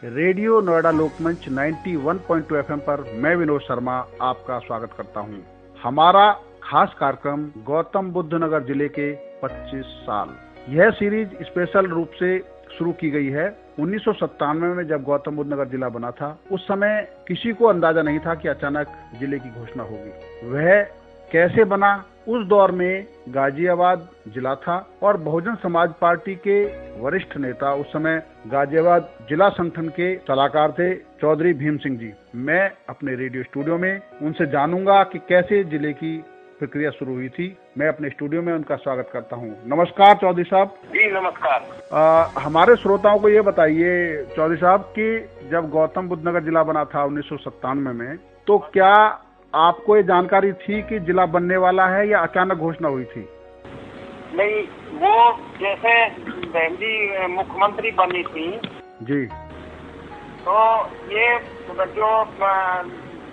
Radio Noida लोकमंच 91.2 FM पर मैं विनोद शर्मा आपका स्वागत करता हूं। हमारा खास कार्यक्रम गौतम बुद्ध नगर जिले के 25 साल। यह सीरीज स्पेशल रूप से शुरू की गई है। 1997 में जब गौतम बुद्ध नगर जिला बना था, उस समय किसी को अंदाजा नहीं था कि अचानक जिले की घोषणा होगी। वह कैसे बना? उस दौर में गाजियाबाद जिला था और बहुजन समाज पार्टी के वरिष्ठ नेता, उस समय गाजियाबाद जिला संगठन के सलाहकार थे चौधरी भीम सिंह जी। मैं अपने रेडियो स्टूडियो में उनसे जानूंगा कि कैसे जिले की प्रक्रिया शुरू हुई थी। मैं अपने स्टूडियो में उनका स्वागत करता हूं। नमस्कार चौधरी साहब। जी नमस्कार। हमारे श्रोताओं को ये बताइए चौधरी साहब कि जब गौतम बुद्ध नगर जिला बना था 1997 में, तो क्या आपको ये जानकारी थी कि जिला बनने वाला है या अचानक घोषणा हुई थी? नहीं, वो जैसे पहली मुख्यमंत्री बनी थी जी, तो ये जो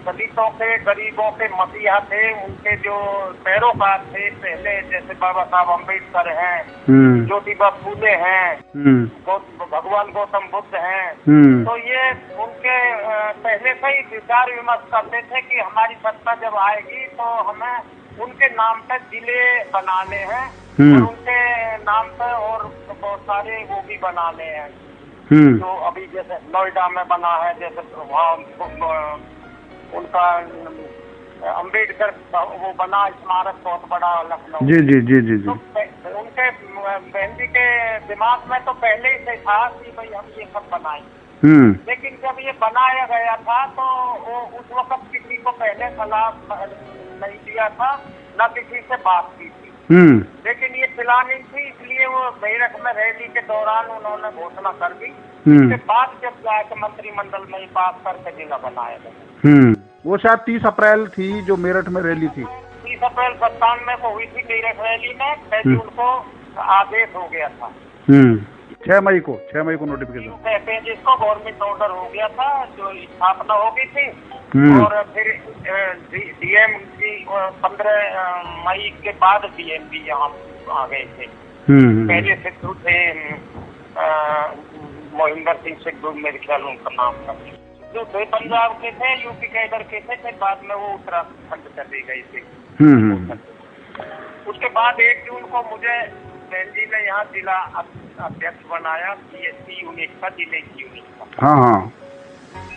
दलितों के, गरीबों के मसीहा थे, उनके जो पैरोकार थे पहले, जैसे बाबा साहब अम्बेडकर हैं, ज्योतिबा फूले हैं, भगवान गौतम बुद्ध हैं, तो ये उनके पहले से ही विचार विमर्श करते थे कि हमारी सत्ता जब आएगी तो हमें उनके नाम पर जिले बनाने हैं और उनके नाम पर और बहुत सारे वो भी बनाने हैं, जो अभी जैसे नोएडा में बना है, जैसे वहाँ उनका अम्बेडकर वो बना स्मारक बहुत बड़ा लखनऊ। जी जी जी जी जी। तो उनके बहन जी के दिमाग में तो पहले ही से था कि भाई हम ये सब बनाएंगे। लेकिन जब ये बनाया गया था तो वो उस वक्त किसी को पहले सलाह नहीं दिया था, न किसी से बात की थी। लेकिन ये प्लानिंग थी, इसलिए वो मेरठ में रैली के दौरान उन्होंने घोषणा कर दी। इसके बाद जब जाके मंत्रिमंडल में पास करके जिला बनाया गया। वो शायद 30 अप्रैल थी जो मेरठ में रैली थी। 30 अप्रैल 97 को हुई थी मेरठ रैली में। पहले उनको आदेश हो गया था 6 मई को नोटिफिकेशन कहते हैं जिसको गवर्नमेंट ऑर्डर हो गया था, जो स्थापना हो गई थी। और फिर डीएम की 15 मई के बाद डीएम भी यहाँ आ गए थे। पहले सिद्धू थे, मोहिंदर सिंह सिद्धू, मेरे ख्याल उनका नाम था। जो थे पंजाब के थे, यूपी कैडर के थे, फिर बाद में वो उत्तराखंड चले गए थे। उसके बाद 1 जून को मुझे बहन जी ने यहाँ जिला अध्यक्ष बनाया, सीएसपी यूनिट का, जिले की यूनिट का। हाँ।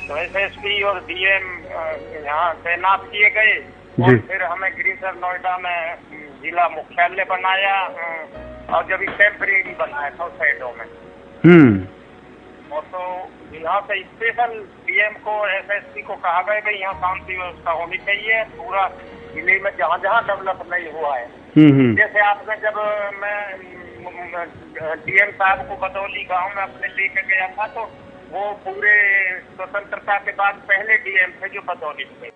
तो एसएसपी और डीएम यहाँ तैनात किए गए और फिर हमें ग्रेटर नोएडा में जिला मुख्यालय बनाया और जब टेम्परेरी बनाया था साइडों में। और तो यहाँ से स्पेशल डीएम को, एसएसपी को कहा गया भाई यहाँ शांति व्यवस्था होनी चाहिए पूरा जिले में, जहाँ जहाँ डेवलप नहीं हुआ है। जैसे आपने, जब मैं डीएम साहब को बदौली गांव में अपने लेके गया था, तो वो पूरे स्वतंत्रता के बाद पहले डीएम थे जो बदौली थे।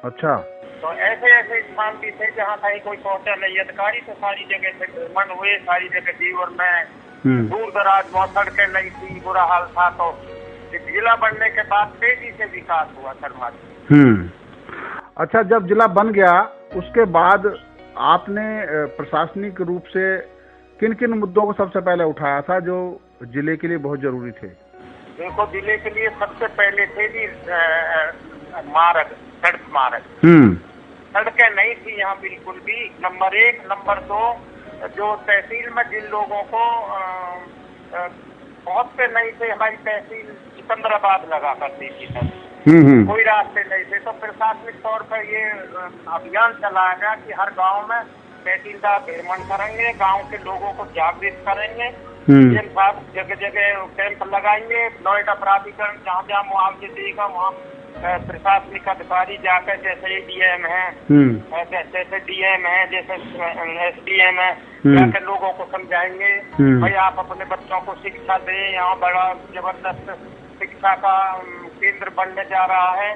अच्छा। तो ऐसे ऐसे स्थान भी थे जहाँ कहीं कोई पहुंचा नहीं अधिकारी, तो सारी जगह से भ्रमण हुए, सारी जगह जीवन में दूर दराज बहुत सड़कें नहीं थी, बुरा हाल था। तो जिला बनने के बाद तेजी से विकास हुआ शर्मा। अच्छा, जब जिला बन गया उसके बाद आपने प्रशासनिक रूप से किन किन मुद्दों को सबसे पहले उठाया था जो जिले के लिए बहुत जरूरी थे? देखो, जिले के लिए सबसे पहले थे जी मार्ग, सड़क मार्ग। सड़कें नहीं थी यहाँ बिल्कुल भी, नंबर 1। नंबर 2, जो तहसील में जिन लोगों को बहुत से नहीं थे, हमारी तहसील सिकंदराबाद लगा करती थी तब, कोई रास्ते नहीं थे। तो प्रशासनिक तौर पर ये अभियान चलाया गया कि हर गांव में तहसीलदार भ्रमण करेंगे, गांव के लोगों को जागृत करेंगे, जिन साहब जगह जगह कैंप लगाएंगे। नोएडा प्राधिकरण जहाँ जहाँ मुआवजे देगा वहाँ प्रशासनिक अधिकारी जाकर, जैसे एडीएम है, जैसे डीएम है, जैसे एसडीएम है, जाकर लोगों को समझाएंगे भाई आप अपने बच्चों को शिक्षा दें, यहाँ बड़ा जबरदस्त शिक्षा का केंद्र बनने जा रहा है।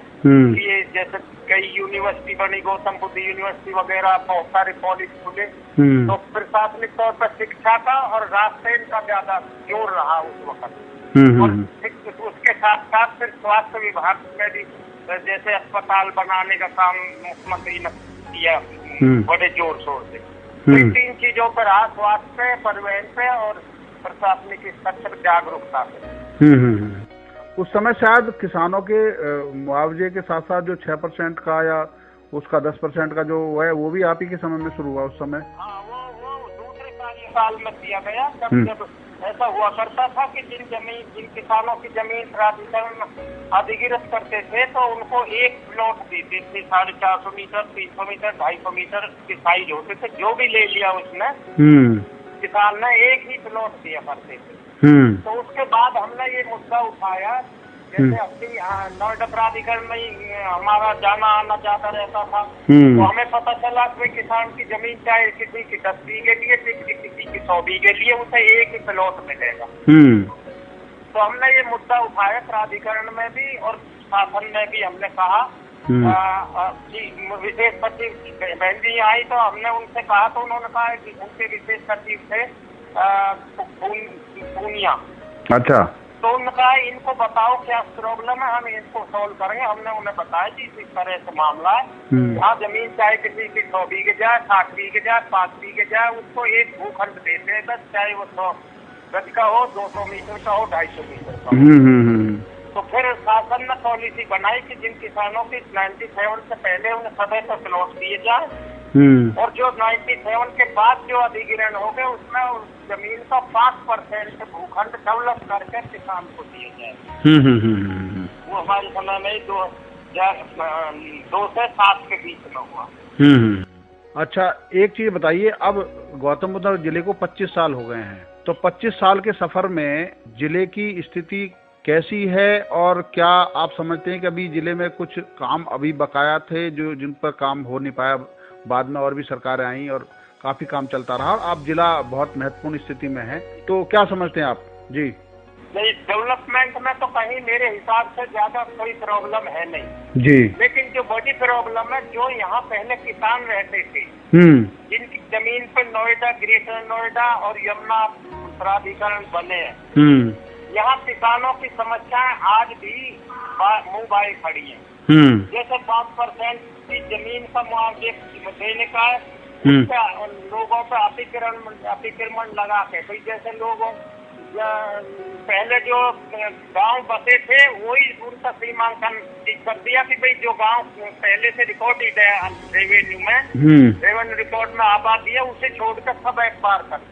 ये जैसे कई यूनिवर्सिटी बनी, गौतम बुद्ध यूनिवर्सिटी वगैरह, बहुत सारे कॉलेज खुले। तो प्रशासनिक तौर पर शिक्षा का और रास्ते का ज्यादा जोर रहा उस वक्त। और उसके साथ साथ फिर स्वास्थ्य विभाग में भी जैसे अस्पताल बनाने का काम मुख्यमंत्री ने किया बड़े जोर शोर से। तो इन 3 चीजों पर रहा, स्वास्थ्य पे, परिवहन पे और प्रशासनिक स्तर पर जागरूकता पे। उस समय शायद किसानों के मुआवजे के साथ साथ जो 6% का या उसका 10% का जो है वो भी आप ही के समय में शुरू हुआ उस समय? हाँ, वो दूसरे कार्यकाल में दिया गया जब ऐसा हुआ करता था कि जिन किसानों की जमीन प्राधिकरण अधिग्रहित करते थे तो उनको एक प्लॉट देते थे, 450 मीटर, 300 मीटर, 250 मीटर के साइज होते थे। जो भी ले लिया उसने किसान ने एक ही प्लॉट दिया करते थे। तो उसके बाद हमने ये मुद्दा उठाया, जैसे अपनी नोएडा प्राधिकरण में हमारा जाना आना ज्यादा रहता था, तो हमें पता चला कि किसान की जमीन चाहे किसी की 10 बीघे लिए, किसी की 100 बीघे लिए, उसे एक ही प्लॉट मिलेगा। तो हमने ये मुद्दा उठाया प्राधिकरण में भी और शासन में भी। हमने कहा विशेष सचिव बहन जी आई तो हमने उनसे कहा, तो उन्होंने कहा कि उनके विशेष सचिव थे पूनिया। अच्छा। तो उन्होंने कहा इनको बताओ क्या प्रॉब्लम है, हम इसको सोल्व करेंगे। हमने उन्हें बताया कि इस तरह से मामला है, यहाँ जमीन चाहे किसी की 100 बीघे जाए, 60 बीघे जाए, 5 बीघे जाए, उसको एक भूखंड देते हैं बस, चाहे वो 100 गज का हो, 200 मीटर का हो, 250 मीटर का हो। तो फिर शासन ने पॉलिसी बनाई कि जिन किसानों की 97 से पहले उन्हें सभी को प्लॉट दिए जाए, और जो 97 के बाद जो अधिग्रहण हो गए उसमें उस जमीन का 5% भूखंड डेवलप करके किसान को दिए जाए। वो हमारे समय में 2 से 7 के बीच में हुआ। अच्छा, एक चीज बताइए, अब गौतम बुद्ध नगर जिले को 25 साल हो गए हैं, तो 25 साल के सफर में जिले की स्थिति कैसी है, और क्या आप समझते हैं कि अभी जिले में कुछ काम अभी बकाया थे जो जिन पर काम हो नहीं पाया, बाद में और भी सरकारें आई और काफी काम चलता रहा, और आप जिला बहुत महत्वपूर्ण स्थिति में है, तो क्या समझते हैं आप? जी नहीं, डेवलपमेंट में तो कहीं मेरे हिसाब से ज्यादा कोई प्रॉब्लम है नहीं जी, लेकिन जो बड़ी प्रॉब्लम है, जो यहाँ पहले किसान रहते थे जिनकी जमीन पे नोएडा, ग्रेटर नोएडा और यमुना प्राधिकरण बने हैं, यहाँ किसानों की समस्याएं आज भी मुंह बाए खड़ी हैं। जैसे 5% की जमीन का मुआवजे देने का है, लोगों पर अतिक्रमण लगा के, भाई जैसे लोगों पहले जो गांव बसे थे वही उनका सीमांकन कर दिया कि भाई जो गांव पहले से रिकॉर्डेड है रेवेन्यू में, रेवेन्यू रिकॉर्ड में आबादी है, उसे छोड़कर सब एक बार करते।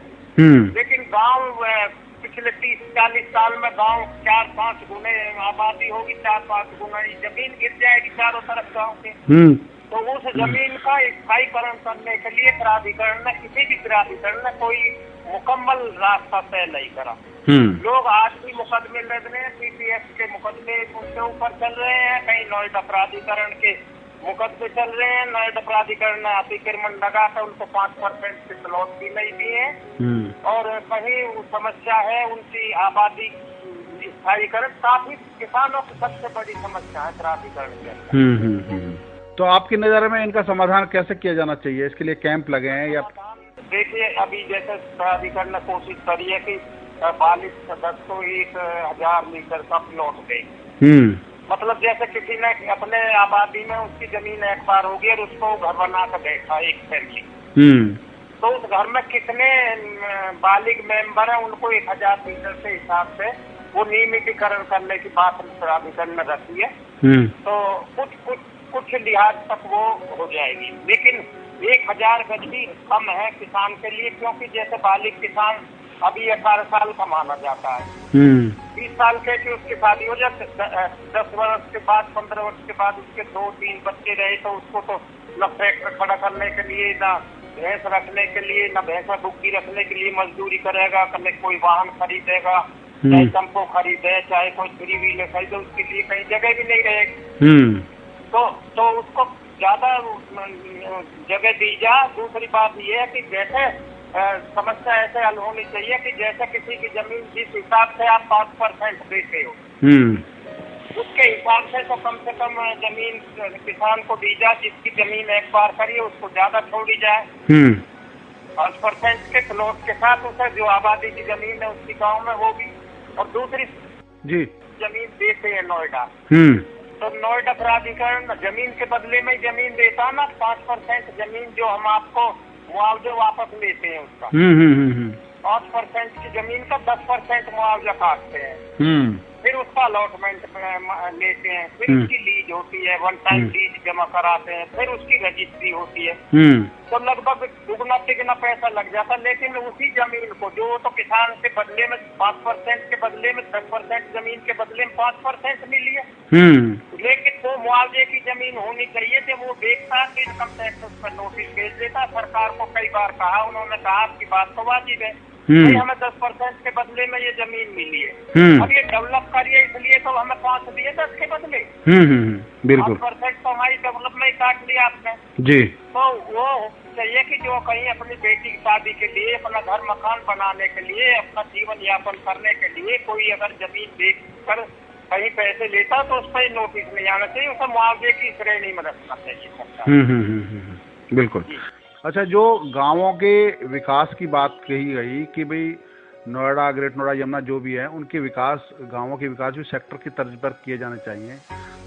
लेकिन गांव पिछले 30-40 साल में गांव 4-5 गुने आबादी होगी, 4-5 गुना जमीन गिर जाएगी चारों तरफ गांव के। तो उस जमीन का स्थायीकरण करने के लिए प्राधिकरण ने, किसी भी प्राधिकरण ने कोई मुकम्मल रास्ता तय नहीं करा। लोग आज भी मुकदमे लड़ रहे हैं, CPF के मुकदमे उनके ऊपर चल रहे हैं, कहीं नोएडा प्राधिकरण के मुकदमे चल रहे हैं। नोएडा प्राधिकरण ने अतिक्रमण लगा कर उनको 5% के प्लॉट भी नहीं दिए, और कहीं समस्या है उनकी आबादी स्थायीकरण। काफी किसानों की सबसे बड़ी समस्या है प्राधिकरण के अंदर। तो आपकी नजर में इनका समाधान कैसे किया जाना चाहिए? इसके लिए कैंप लगे हैं या? देखिए, अभी जैसे प्राधिकरण ने कोशिश करी है कि 42 सदस्य को 1000 मीटर का प्लॉट दे। मतलब जैसे किसी ने अपने आबादी में उसकी जमीन एक बार होगी और उसको घर बना कर बैठा एक फैमिली, तो उस घर में कितने बालिग मेंबर हैं उनको 1000 मीटर के हिसाब से वो नियमितीकरण करने की बात प्राधिकरण ने रखी है। तो कुछ लिहाज तक वो हो जाएगी, लेकिन 1000 गज भी कम है किसान के लिए, क्योंकि जैसे बालिग किसान अभी 18 साल का माना जाता है। 20 साल के कि उसकी शादी हो जाए, 10 वर्ष के बाद, 15 वर्ष के बाद उसके 2-3 बच्चे रहे, तो उसको तो न ट्रैक्टर खड़ा करने के लिए, न भैंस रखने के लिए, न भैंसा बुक्की रखने के लिए मजदूरी करेगा, कभी कोई वाहन खरीदेगा, चाहे टेम्पो खरीदे, चाहे कोई 3 व्हीलर खरीदे, उसके लिए कहीं जगह भी नहीं रहेगी। तो उसको ज्यादा जगह दी जाए। दूसरी बात यह है कि जैसे समस्या ऐसे हल होनी चाहिए कि जैसे किसी की जमीन जिस हिसाब से आप 5% देते हो, उसके हिसाब से तो कम से कम जमीन किसान को दी जाए। जिसकी जमीन एक बार करिए उसको ज्यादा छोड़ी जाए। 5% के प्लॉट के साथ उसे जो आबादी की जमीन है उसकी गाँव में होगी। और दूसरी जी जमीन देते हैं नोएडा, तो नोएडा प्राधिकरण जमीन के बदले में जमीन देता ना, 5% जमीन जो हम आपको मुआवजे वापस लेते हैं उसका 5% की जमीन का 10% मुआवजा काटते हैं। फिर उसका अलॉटमेंट लेते हैं, फिर उसकी लीज होती है, वन टाइम लीज जमा कराते हैं, फिर उसकी रजिस्ट्री होती है, तो लगभग दुगना तिगना पैसा लग जाता है। लेकिन उसी जमीन को जो तो किसान के बदले में 5% के बदले में 10% जमीन के बदले में 5% मिली है, लेकिन वो मुआवजे की जमीन होनी चाहिए। जब वो देखता कि इनकम टैक्स उस पर नोटिस भेज देता। सरकार को कई बार कहा, उन्होंने कहा आपकी बात तो वाजिब है, हमें 10% के बदले में ये जमीन मिली है, अब ये डेवलप करिए, इसलिए तो हमें 5 दिए 10 के बदले। बिल्कुल 5% तो हमारी डेवलपमेंट काट लिया आपने जी। तो वो चाहिए कि जो कहीं अपनी बेटी की शादी के लिए, अपना घर मकान बनाने के लिए, अपना जीवन यापन करने के लिए कोई अगर जमीन बेच कर कहीं पैसे लेता तो उस पर नोटिस नहीं आना चाहिए, उसे मुआवजे की श्रेणी में रखना चाहिए सरकार। बिल्कुल। अच्छा, जो गांवों के विकास की बात कही गई कि भाई नोएडा, ग्रेट नोएडा, यमुना जो भी है, उनके विकास, गांवों के विकास भी सेक्टर की तर्ज पर किए जाने चाहिए,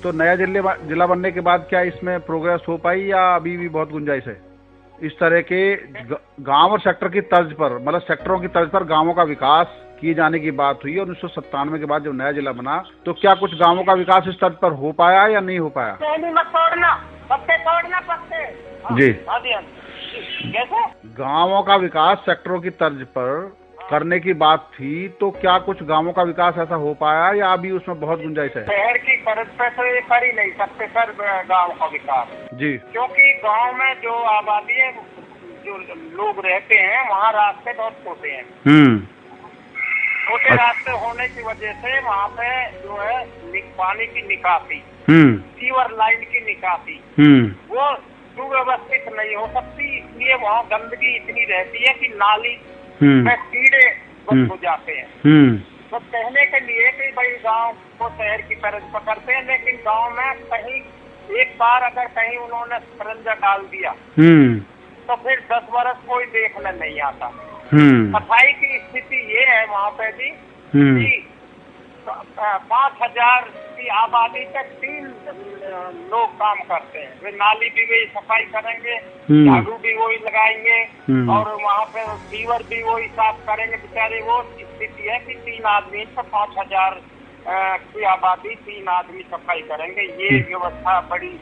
तो नया जिला बनने के बाद क्या इसमें प्रोग्रेस हो पाई या अभी भी बहुत गुंजाइश है? इस तरह के गांव और सेक्टर की तर्ज पर, मतलब सेक्टरों की तर्ज पर गांवों का विकास किए जाने की बात हुई और 1997 के बाद जब नया जिला बना तो क्या कुछ गांवों का विकास इस तर्ज पर हो पाया या नहीं हो पाया? जी, गांवों का विकास सेक्टरों की तर्ज पर करने की बात थी, तो क्या कुछ गांवों का विकास ऐसा हो पाया या अभी उसमें बहुत गुंजाइश है? शहर की तर्ज पर तो ये कर ही नहीं सकते सर गांव का विकास जी, क्योंकि गांव में जो आबादी है, जो लोग रहते हैं, वहाँ रास्ते बहुत छोटे हैं। छोटे रास्ते होने की वजह से वहाँ पे जो है पानी की निकासी, सीवर लाइन की निकासी वो सुव्यवस्थित नहीं हो सकती, इसलिए वहाँ गंदगी इतनी रहती है कि नाली में कीड़े हो जाते हैं। तो कहने के लिए कि भाई गांव को शहर की तरह पकड़ते हैं, लेकिन गांव में कहीं एक बार अगर कहीं उन्होंने सरंजा डाल दिया तो फिर 10 वर्ष कोई देखने नहीं आता। सफाई की स्थिति ये है वहाँ पे भी कि 5000 की आबादी तक 3 लोग काम करते हैं। वे नाली भी वही सफाई करेंगे, झाड़ू भी वही लगाएंगे और वहाँ पे सीवर भी वही साफ करेंगे। बेचारे वो स्थिति है कि 3 आदमी तो 5000 की आबादी 3 आदमी सफाई करेंगे। ये व्यवस्था बड़ी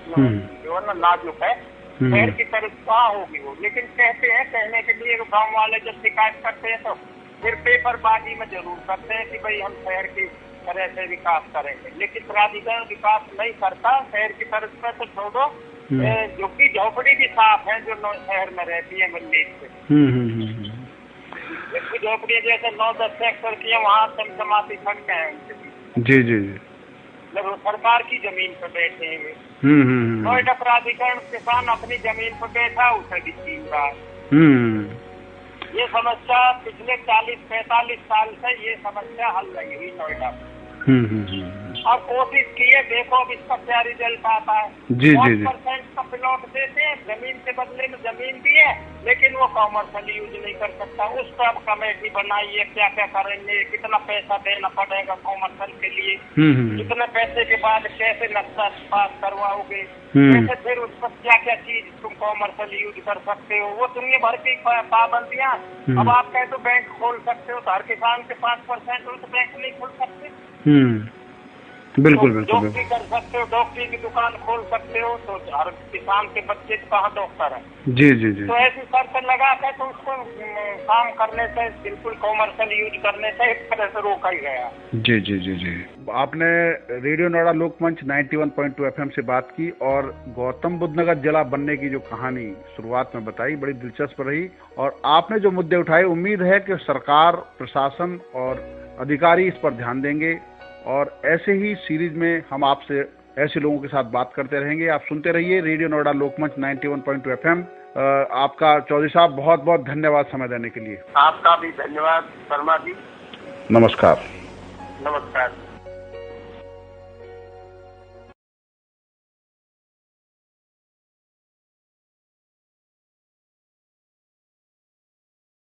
जो है ना नाजुक है, शहर की तरफ कहाँ होगी वो। लेकिन कहते हैं, कहने के लिए गाँव वाले जब शिकायत करते हैं तो फिर पेपरबाजी में जरूर करते हैं कि भाई हम शहर की तरह से विकास करेंगे, लेकिन प्राधिकरण विकास नहीं करता। शहर की तरफ से तो छोड़ो, जो की झोपड़ी भी साफ है जो शहर में रहती है मंदिर से, जबकि झोपड़ी जैसे 9-10 हेक्टेयर की है, वहाँ समसमाती सड़कें हैं उनके। जी जी जी, जब सरकार की जमीन पर बैठे हुए नोएडा प्राधिकरण किसान अपनी जमीन पर बैठा उसे भी छीन रहा है। ये समस्या पिछले 40-45 साल से ये समस्या हल नहीं हुई नोएडा में। और कोशिश की है, देखो अब इसका क्या रिजल्ट आता है। 5% का प्लॉट देते हैं, जमीन के बदले में जमीन भी है, लेकिन वो कॉमर्शियल यूज नहीं कर सकता। उस पर अब कमेटी बनाई है, क्या क्या करेंगे, कितना पैसा देना पड़ेगा कॉमर्शियल के लिए, कितने पैसे के बाद कैसे नक्शा पास करवाओगे, कैसे फिर उस पर क्या क्या चीज तुम कॉमर्शियल यूज कर सकते हो, वो दुनिया भर की पाबंदियां। अब आप कहे तो बैंक खोल सकते हो, तो हर किसान के 5% उस बैंक नहीं खोल सकते। बिल्कुल तो डॉक्टरी कर सकते हो, डॉक्टरी की दुकान खोल सकते हो, तो हर किसान के बच्चे कहाँ डॉक्टर है। जी जी जी, तो ऐसी शर्त लगा के तो उसको काम करने से, बिल्कुल कॉमर्शियल यूज करने से एक तरह से रोका ही गया। जी जी जी जी। आपने रेडियो नोएडा लोकमंच 91.2 FM से बात की और गौतम बुद्ध नगर जिला बनने की जो कहानी शुरुआत में बताई बड़ी दिलचस्प रही, और आपने जो मुद्दे उठाए, उम्मीद है कि सरकार, प्रशासन और अधिकारी इस पर ध्यान देंगे और ऐसे ही सीरीज में हम आपसे ऐसे लोगों के साथ बात करते रहेंगे। आप सुनते रहिए रेडियो नोएडा लोकमंच 91.2 FM। आपका चौधरी साहब बहुत बहुत धन्यवाद समय देने के लिए। आपका भी धन्यवाद शर्मा जी। नमस्कार। नमस्कार।